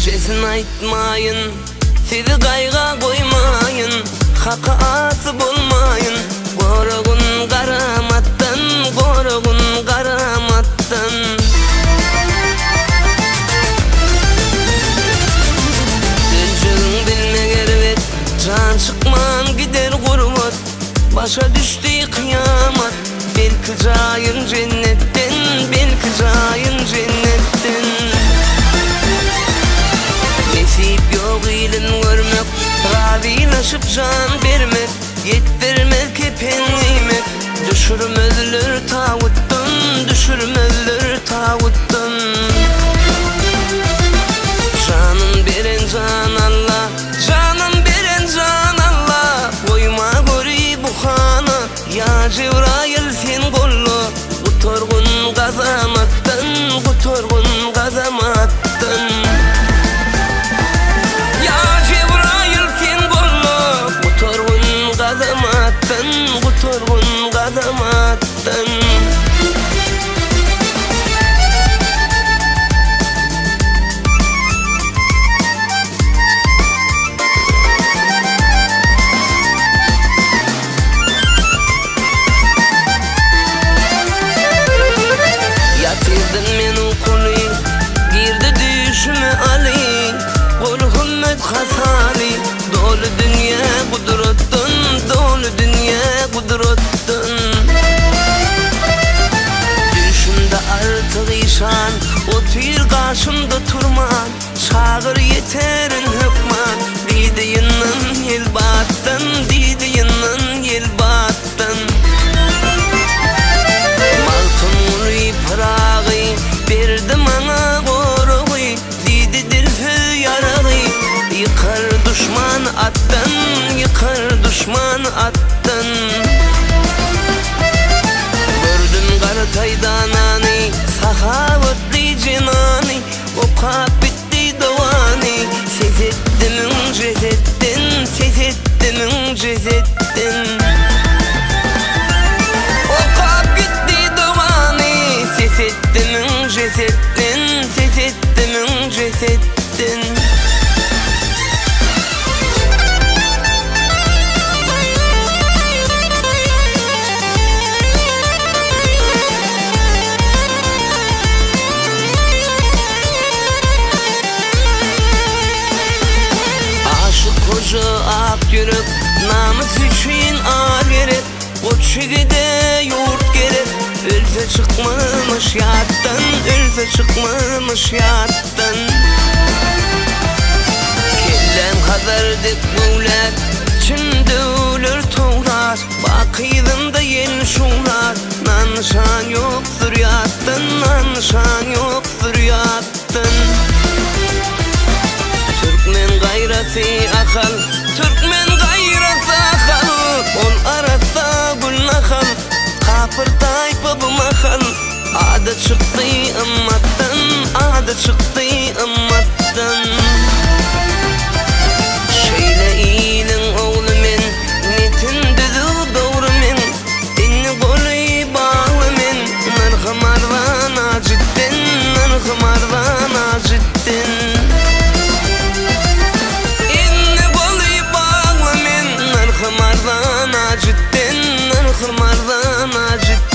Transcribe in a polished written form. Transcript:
Gecesin aytmayın, sizi kayga koymayın, haka asıp olmayın. Korugun karamattan, korugun karamattan. Gülcüğün bilmek ervet, can çıkman gider kurbat. Başa düştü kıyamet, belki cayın cennetten, belki cayın cennetten. Nesip yok ilim görmek, ravilaşıp can vermek, yettirmek kepen giymek. Düşürmezler tağuttan, düşürmezler tağuttan. Canın beren can Allah, canın beren can Allah. Koyma gori bu hana, ya Cebrail sen kollu. Kutorgun gazamattan, kutorgun gazamattan. Kutorgun gazamattan. Yatirdin meni kulu, girdi düşüme Ali. Kul hümmet hasali, dolu dünya kudrettin, dolu dünya kudrettin. Düşümde artık işan, otur karşımda turman. Çağır yeterin hükman, didiyinden yel battın, didiyinden yel battın. Maltın ulu pırağı, verdim ana koruğu. Didi dilfü yarağı, yıkar düşman attın, yıkar düşman attın. Gördüm Karatay'dan ani, sahavetli cenani. Okap bitti davani, ses ettim cesettin, ses ettim cesettin. Okap gitti davani, ses ettim cesettin, ses ettim cesettin. Koca ak yürek, namus için ağır gerek. Koç gide yurt gerek, ölse çıkmamış yattan, ölse çıkmamış yattan. Kellem kadar dik buğular, içimde ölür tuğlar. Bakıydımda yeni şuğlar, nanışan yoktur yattan, nanışan yoktur yattan. Türkmen gayreti akal, Türkmen gayreti akal. Ol arada gül nakal, kapır tayfa bu makal. Adı çıktı ımmattan, adı çıktı ımmattan. Şeyle iyilin oğlu men, netin düzü doğru men. Dinni golü bağlı men, narkı marvana cidden, narkı marvana cidden. Mardana cidden, narkı mardana cidden.